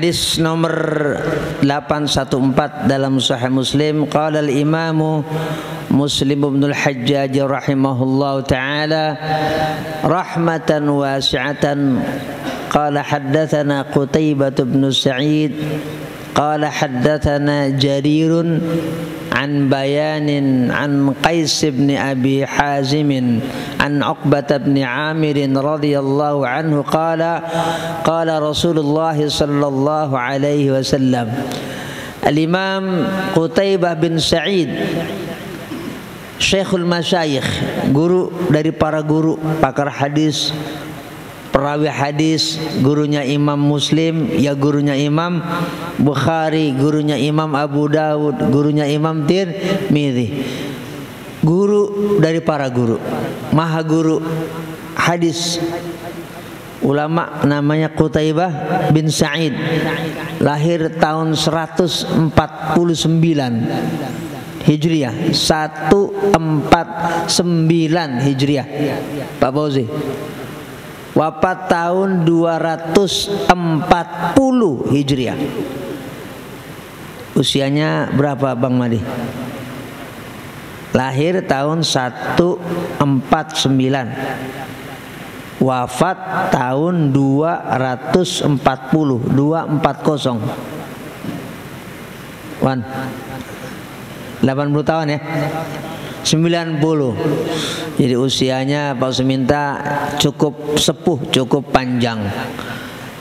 Hadis nomor 814 dalam Sahih Muslim. Qala al-Imam Muslim ibn al-Hajjaj rahimahullahu taala rahmatan wasi'atan. Qala haddatsana Qutaibah bin Sa'id qala haddatsana Jarirun an bayanin an Qais bin Abi Hazim an Uqbah bin Amir radhiyallahu anhu qala qala Rasulullah sallallahu alaihi wasallam. Al-Imam Qutaibah bin Sa'id Syekhul Masyayikh, guru dari para guru pakar hadis, perawi hadis, gurunya Imam Muslim, ya gurunya Imam Bukhari, gurunya Imam Abu Dawud, gurunya Imam Tirmidzi. Guru dari para guru, maha guru hadis, ulama, namanya Qutaibah bin Sa'id, lahir tahun 149 Hijriah, 149 Hijriah Pak Fauzi. Wafat tahun 240 Hijriah. Usianya berapa Bang Madi? Lahir tahun 149. Wafat tahun 240. Wan 80 tahun ya. 90. Jadi usianya Pak Suminta cukup sepuh, cukup panjang.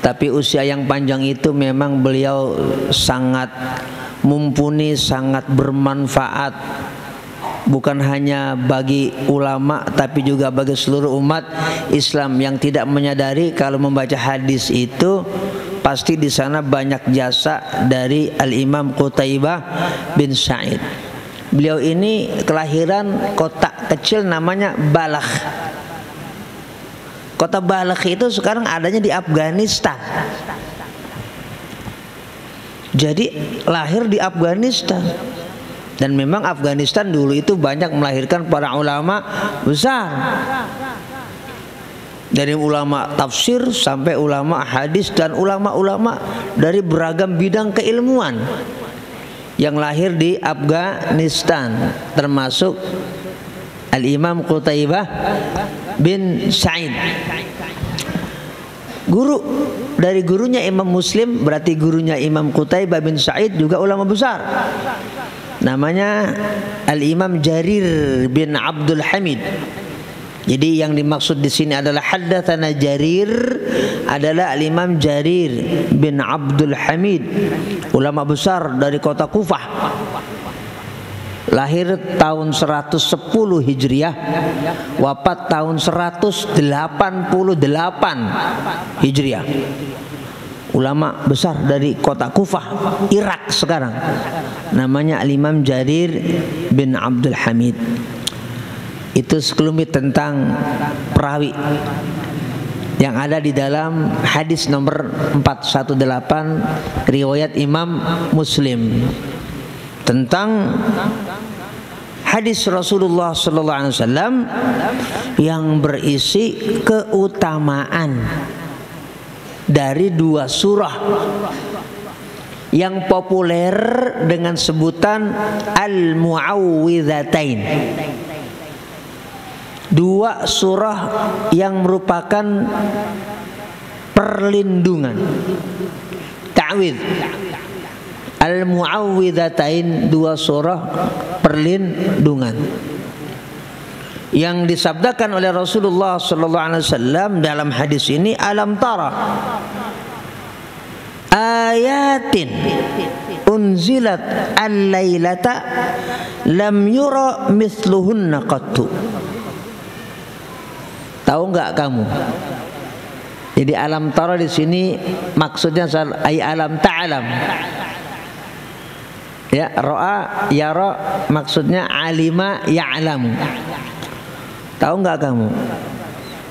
Tapi usia yang panjang itu memang beliau sangat mumpuni, sangat bermanfaat, bukan hanya bagi ulama tapi juga bagi seluruh umat Islam yang tidak menyadari kalau membaca hadis itu pasti di sana banyak jasa dari Al-Imam Qutaibah bin Sa'id. Beliau ini kelahiran kota kecil namanya Balakh. Kota Balakh itu sekarang adanya di Afghanistan. Jadi lahir di Afghanistan. Dan memang Afghanistan dulu itu banyak melahirkan para ulama besar. Dari ulama tafsir sampai ulama hadis dan ulama-ulama dari beragam bidang keilmuan yang lahir di Afghanistan, termasuk Al-Imam Qutaibah bin Sa'id. Guru dari gurunya Imam Muslim, berarti gurunya Imam Qutaibah bin Sa'id juga ulama besar. Namanya Al-Imam Jarir bin Abdul Hamid. Jadi yang dimaksud di sini adalah haddatsana Jarir adalah Al-Imam Jarir bin Abdul Hamid, ulama besar dari kota Kufah. Lahir tahun 110 Hijriah, wafat tahun 188 Hijriah. Ulama besar dari kota Kufah, Irak sekarang. Namanya Al-Imam Jarir bin Abdul Hamid. Itu sekelumit tentang perawi yang ada di dalam hadis nomor 418 riwayat Imam Muslim tentang hadis Rasulullah sallallahu alaihi wasallam yang berisi keutamaan dari dua surah yang populer dengan sebutan Al-Mu'awwidzatain. Dua surah yang merupakan perlindungan, ta'widz. Al-Mu'awwidzatain, dua surah perlindungan yang disabdakan oleh Rasulullah sallallahu alaihi wasallam dalam hadis ini, alam tara ayatin unzilat al-lailata lam yura mithluhunna qattu. Tahu enggak kamu? Jadi alam tara di sini maksudnya ay alam ta'lam. Ya, ra'a yara maksudnya alima ya'lamu. Tahu enggak kamu?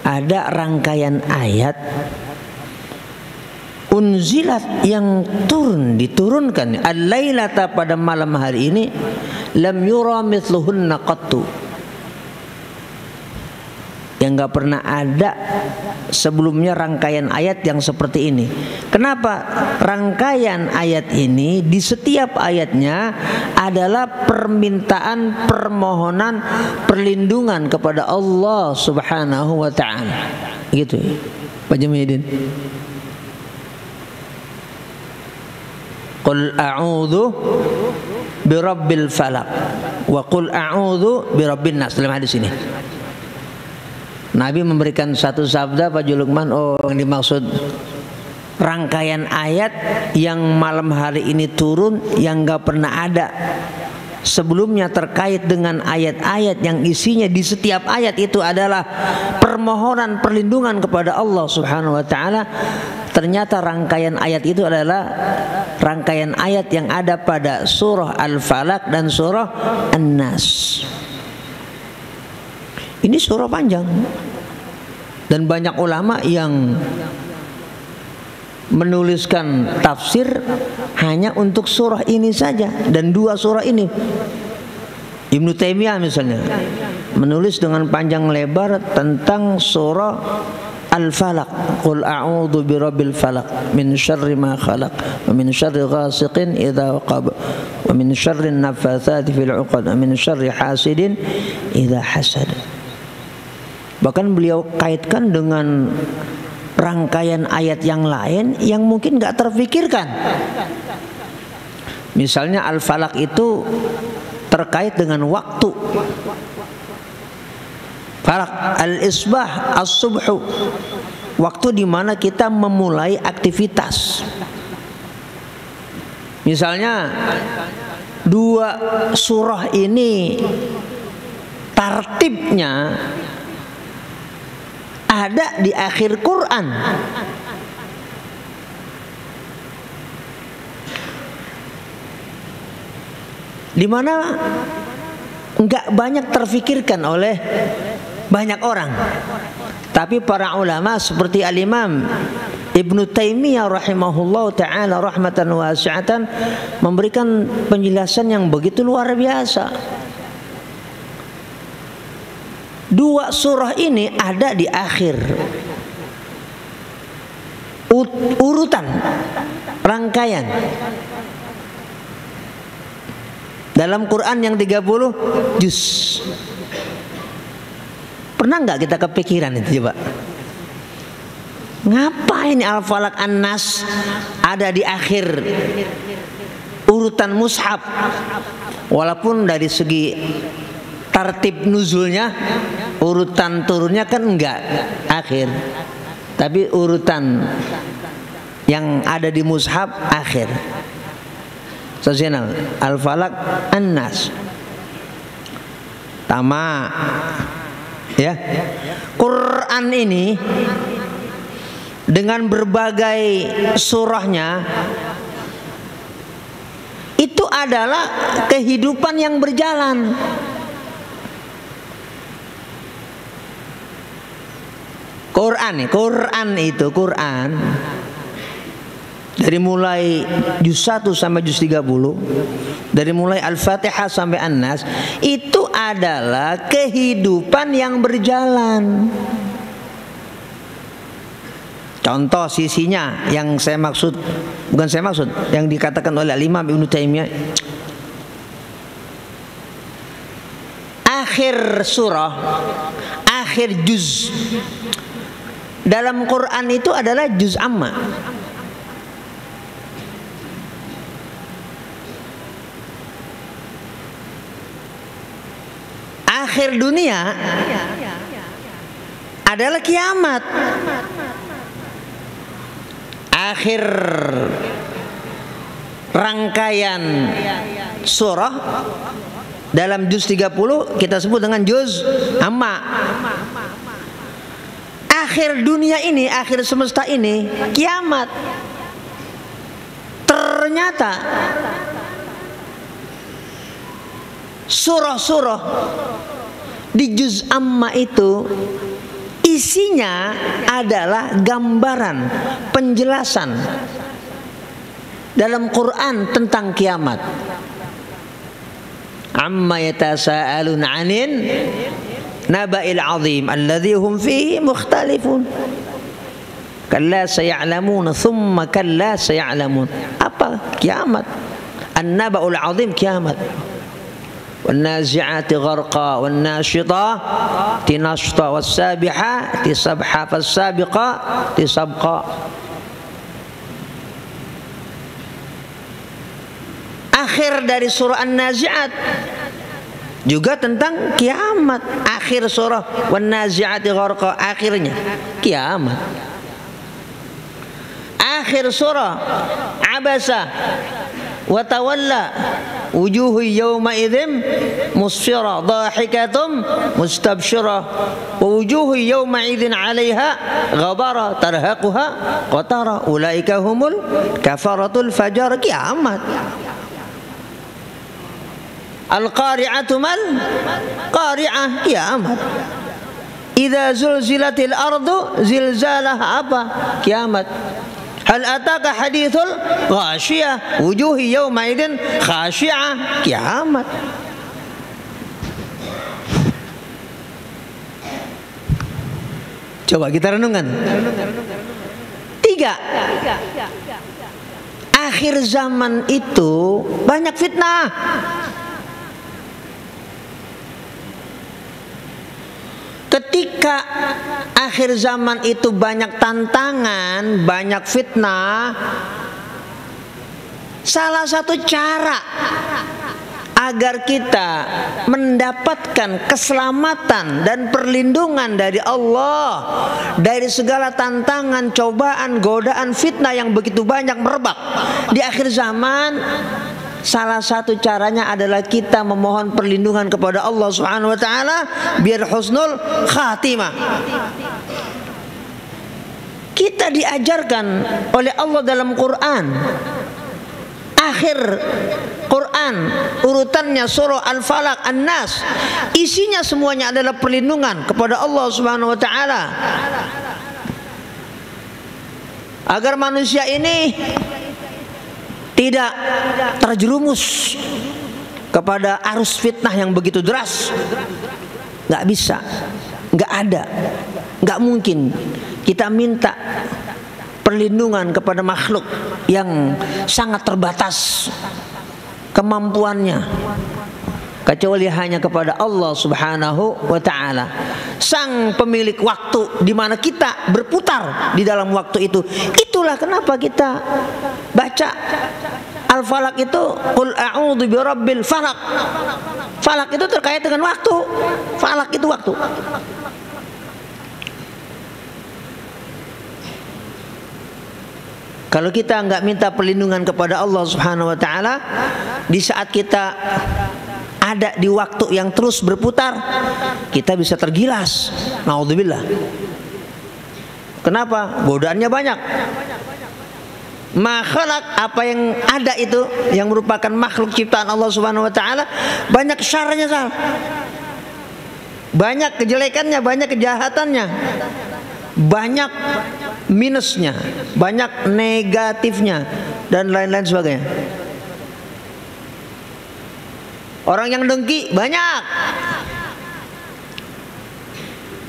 Ada rangkaian ayat unzilat yang diturunkan al-lailata pada malam hari ini, lam yura mithluhunna qattu. yang nggak pernah ada sebelumnya rangkaian ayat yang seperti ini. Kenapa? Rangkaian ayat ini di setiap ayatnya adalah permintaan, permohonan, perlindungan kepada Allah Subhanahu wa taala. Gitu ya, Pak Jamidin. Qul a'udzu birabbil falaq wa qul a'udzu birabbin nas, dalam hadis ini Nabi memberikan satu sabda, Pak Julukman, yang dimaksud rangkaian ayat yang malam hari ini turun yang gak pernah ada sebelumnya terkait dengan ayat-ayat yang isinya di setiap ayat itu adalah permohonan perlindungan kepada Allah Subhanahu wa taala. Ternyata rangkaian ayat itu adalah rangkaian ayat yang ada pada surah Al-Falaq dan surah An-Nas. Ini surah panjang dan banyak ulama yang menuliskan tafsir hanya untuk surah ini saja dan dua surah ini. Ibnu Taimiyah misalnya menulis dengan panjang lebar tentang surah Al-Falaq. Qul a'udzu birabbil falaq min syarri ma khalaq wa min syarri ghasiqin idza waqab wa min syarri an-naffatsati fil 'uqad wa min syarri hasidin idza hasad. Bahkan beliau kaitkan dengan rangkaian ayat yang lain yang mungkin gak terfikirkan. Misalnya Al-Falaq itu terkait dengan waktu. Falaq, al-isbah, as-subhu, waktu di mana kita memulai aktivitas. Misalnya dua surah ini tartibnya ada di akhir Quran. Di mana enggak banyak terfikirkan oleh banyak orang. Tapi para ulama seperti Al-Imam Ibnu Taimiyah rahimahullah ta'ala rahmatan wasi'atan memberikan penjelasan yang begitu luar biasa. Dua surah ini ada di akhir urutan rangkaian dalam Quran yang 30 juz. Pernah nggak kita kepikiran itu coba? Ngapain Al-Falaq An-Nas ada di akhir urutan mushaf? Walaupun dari segi tartib nuzulnya, urutan turunnya kan enggak akhir, tapi urutan yang ada di mushaf akhir. Sosial Al-Falaq An-Nas. Tama ya. Quran ini dengan berbagai surahnya itu adalah kehidupan yang berjalan. Quran dari mulai juz 1 sampai juz 30, dari mulai Al-Fatihah sampai An-Nas, itu adalah kehidupan yang berjalan. Contoh sisinya yang yang dikatakan oleh Imam Ibnu Taimiyah, akhir surah, akhir juz dalam Quran itu adalah juz amma. Akhir dunia adalah kiamat. Akhir rangkaian surah dalam juz 30 kita sebut dengan juz amma. Akhir dunia ini, akhir semesta ini kiamat. Ternyata surah-surah di juz amma itu isinya adalah gambaran, penjelasan dalam Quran tentang kiamat. Amma yatasaalun 'anil naba'il 'azim alladzi hum fihi mukhtalifun. Kalla saya'lamun thumma kalla saya'lamun. Apa? Kiamat. An-naba'ul 'azim kiamat. Wan-nazi'ati gharqa wan-nashitati nashta was-sabihati sabha fas-sabiqati sabqa. Akhir dari surah An-Nazi'at juga tentang kiamat. Akhir surah Wan-Nazi'ati gharqa, akhirnya kiamat. Akhir surah Abasa wa tawalla wujuhu yawma idzin musfira dhahikatum mustabshira wa wujuhu yawma idzin 'alaiha ghabara tarhaquha qatara ulaika humul kafaratul fajar. Kiamat. Al-qari'atu mal qari'ah, kiamat. Idza zulzilatil ardu zilzalaha, apa? Kiamat. Hal ataka hadithul ghashiyah wujuhi yawma idzin khashi'ah, kiamat. Coba kita renungkan. 3. Akhir zaman itu banyak fitnah. Ketika akhir zaman itu banyak tantangan, banyak fitnah, salah satu cara agar kita mendapatkan keselamatan dan perlindungan dari Allah dari segala tantangan, cobaan, godaan, fitnah yang begitu banyak merebak di akhir zaman, salah satu caranya adalah kita memohon perlindungan kepada Allah Subhanahu wa taala biar husnul khatimah. Kita diajarkan oleh Allah dalam Quran, akhir Quran urutannya surah Al-Falaq, An-Nas, isinya semuanya adalah perlindungan kepada Allah Subhanahu wa taala agar manusia ini tidak terjerumus kepada arus fitnah yang begitu deras. Nggak bisa, nggak ada, nggak mungkin kita minta perlindungan kepada makhluk yang sangat terbatas kemampuannya, kecuali hanya kepada Allah Subhanahu wa taala, sang pemilik waktu di mana kita berputar di dalam waktu itu. Itulah kenapa kita baca Al-Falaq itu qul a'udzu birabbil falaq. Falak itu terkait dengan waktu. Falak itu waktu. Kalau kita nggak minta perlindungan kepada Allah Subhanahu wa taala di saat kita ada di waktu yang terus berputar, kita bisa tergilas. Naudzubillah. Kenapa? Godaannya banyak. Makhluk apa yang ada itu yang merupakan makhluk ciptaan Allah Subhanahu wa taala banyak syarnya, banyak kejelekannya, banyak kejahatannya, banyak minusnya, banyak negatifnya dan lain-lain sebagainya. Orang yang dengki banyak,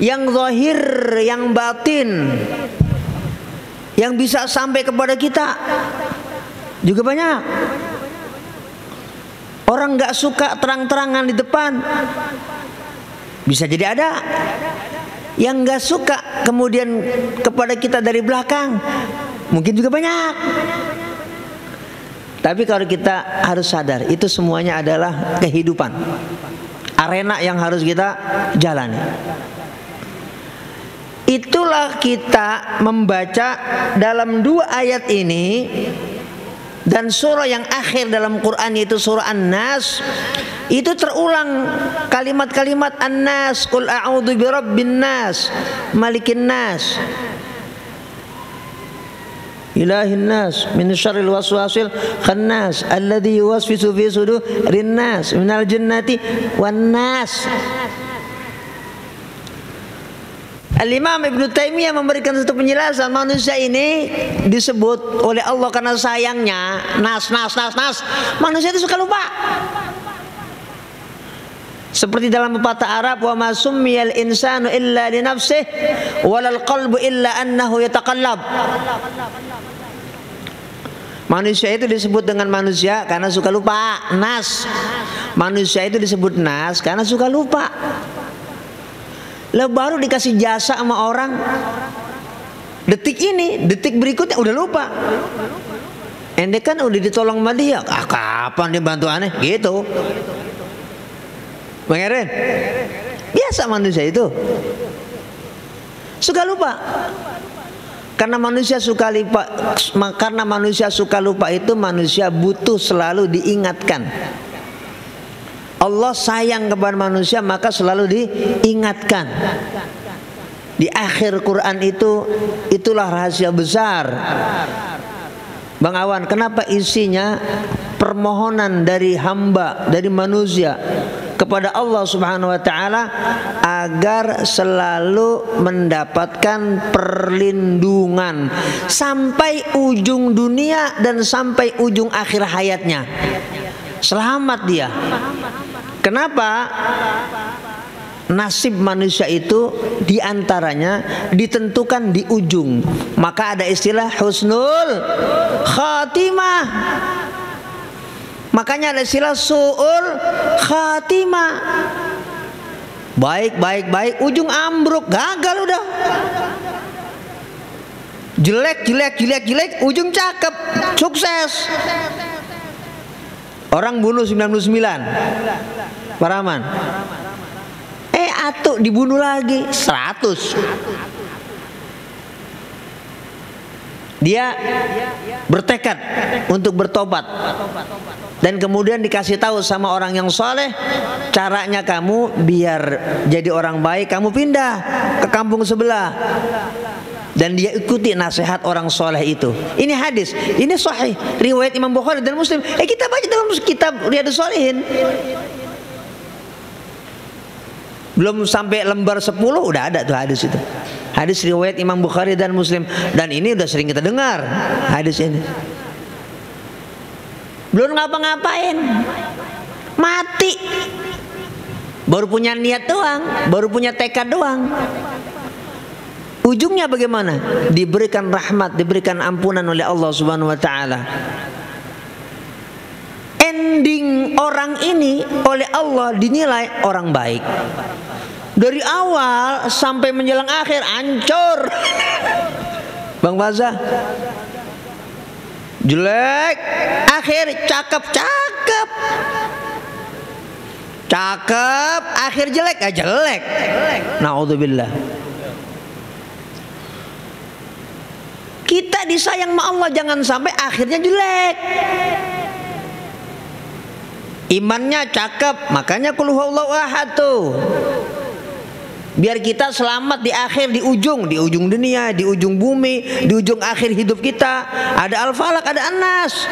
yang zahir, yang batin, yang bisa sampai kepada kita juga banyak. Orang nggak suka terang-terangan di depan, bisa jadi ada. Yang nggak suka kemudian kepada kita dari belakang, mungkin juga banyak. Tapi kalau kita harus sadar, itu semuanya adalah kehidupan, arena yang harus kita jalani. Itulah kita membaca dalam dua ayat ini dan surah yang akhir dalam Quran yaitu surah An-Nas, itu terulang kalimat-kalimat An-Nas, qul a'udzu birabbin nas, malikin nas, ilahin nas, min syarril waswasil khannas, alladzi yuwaswisu fi sudurin nas, minal jannati wan nas. Al-Imam Ibnu Taimiyah memberikan satu penjelasan, manusia ini disebut oleh Allah karena sayangnya nas. Manusia itu suka lupa. Seperti dalam pepatah Arab, wa ma summiyal insanu illa li nafsihi walal qalbu illa annahu yataqallab. Manusia itu disebut dengan manusia karena suka lupa, nas. Manusia itu disebut nas karena suka lupa. Lah baru dikasih jasa sama orang, detik ini, detik berikutnya udah lupa. Ente kan udah ditolong sama dia, kapan dia bantu aneh gitu. Bang Erin, biasa manusia itu suka lupa. Karena manusia suka lupa, itu manusia butuh selalu diingatkan. Allah sayang kepada manusia, maka selalu diingatkan. Di akhir Quran itulah rahasia besar. Bang Awan, kenapa isinya permohonan dari hamba, dari manusia kepada Allah Subhanahu wa taala agar selalu mendapatkan perlindungan sampai ujung dunia dan sampai ujung akhir hayatnya. Selamat dia. Kenapa? Nasib manusia itu diantaranya ditentukan di ujung. Maka ada istilah husnul khatimah. Makanya ada istilah su'ul khatimah. Baik, ujung ambruk, gagal udah. Jelek, ujung cakep, sukses. Orang bunuh 99, Pak Rahman. Atuk dibunuh lagi 100. Dia bertekad untuk bertobat. Dan kemudian dikasih tahu sama orang yang soleh, caranya kamu biar jadi orang baik, kamu pindah ke kampung sebelah. Dan dia ikuti nasihat orang soleh itu. Ini hadis, ini sahih, riwayat Imam Bukhari dan Muslim. Kita baca dalam kitab Riyadhus Shalihin. Belum sampai lembar 10 udah ada tuh hadis itu. Hadis riwayat Imam Bukhari dan Muslim. Dan ini udah sering kita dengar hadis ini. Belum ngapa-ngapain, mati. Baru punya niat doang, baru punya tekad doang. Ujungnya bagaimana? Diberikan rahmat, diberikan ampunan oleh Allah Subhanahu wa taala. Ending orang ini oleh Allah dinilai orang baik. Dari awal sampai menjelang akhir hancur. Bang Baza, jelek, akhir cakep, akhir jelek, jelek. Naudzubillah. Kita disayang sama Allah, jangan sampai akhirnya jelek. Imannya cakep, makanya qul huwallahu ahad tuh. Biar kita selamat di akhir, di ujung dunia, di ujung bumi, di ujung akhir hidup kita. Ada Al-Falaq, ada An-Nas.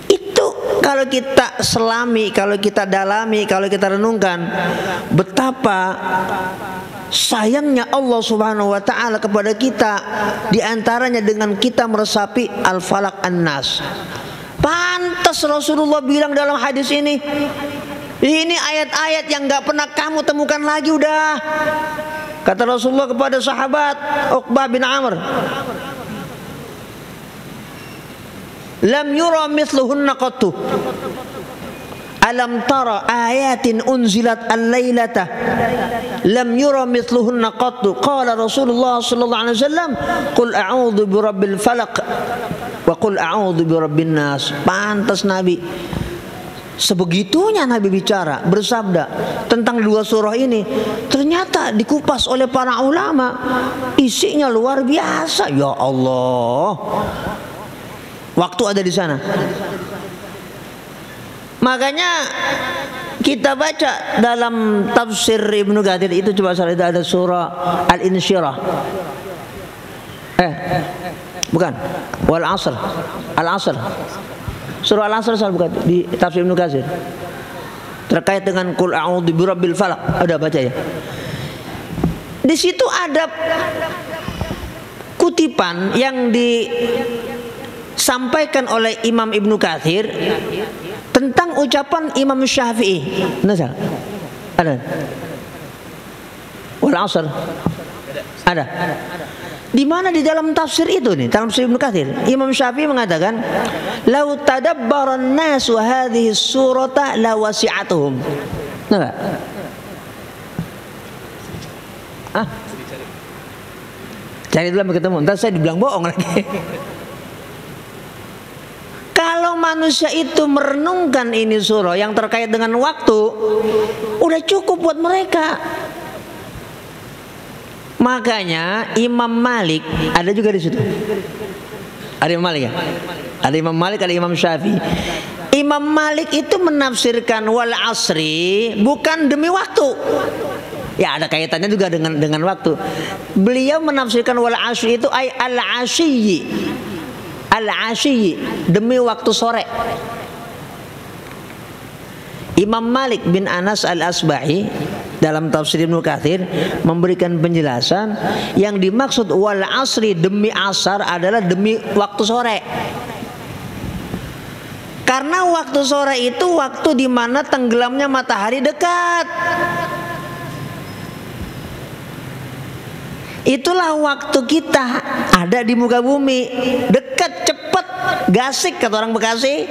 Itu kalau kita selami, kalau kita dalami, kalau kita renungkan, betapa sayangnya Allah Subhanahu wa taala kepada kita, di antaranya dengan kita meresapi Al-Falaq, An-Nas. Pantas Rasulullah bilang dalam hadis ini ayat-ayat yang gak pernah kamu temukan lagi udah. Kata Rasulullah kepada sahabat Uqbah bin Amr, lam yura mithluhunna qattu. Alam tara ayatin unzilat al-lailata lam yura mithluhunna qattu. Qala Rasulullah sallallahu alaihi wasallam, qul a'udzu birabbil falaq wa qul a'udzu birabbin nas. Pantas Nabi, sebegitunya Nabi bicara, bersabda tentang dua surah ini. Ternyata dikupas oleh para ulama, isinya luar biasa. Ya Allah, waktu ada di sana. Makanya kita baca dalam tafsir Ibnu Katsir itu, coba saya ada surah Al-Insyirah. Bukan, wal asr, Al-Asr. Surah Al-Asr saya buka di tafsir Ibnu Katsir. Terkait dengan qul a'udzu birabbil falaq, ada baca ya. Di situ ada kutipan yang disampaikan oleh Imam Ibnu Katsir tentang ucapan Imam Syafi'i. Nazar. Ada. Wal 'asr. Ada. Di mana di dalam tafsir itu nih, dalam tafsir Ibnu Katsir, Imam Syafi'i mengatakan, "Lau tadabbaran nasu hadhihi surata la wasi'atuhum." Nah, cari dulu sampai ketemu, ntar saya dibilang bohong lagi. Kalau manusia itu merenungkan ini surah yang terkait dengan waktu, udah cukup buat mereka. Makanya Imam Malik ada juga di situ. Ada Imam Malik ya? Ada Imam Malik, ada Imam Syafi'i. Imam Malik itu menafsirkan wal asri bukan demi waktu. Ya ada kaitannya juga dengan waktu. Beliau menafsirkan wal asri itu ay al asyi. Al asyi demi waktu sore. Imam Malik bin Anas al-Asbahi dalam tafsir Ibnu Katsir memberikan penjelasan yang dimaksud wal asri demi asar adalah demi waktu sore. Karena waktu sore itu waktu di mana tenggelamnya matahari dekat. Itulah waktu kita ada di muka bumi, dekat, cepat, gasik kata orang Bekasi.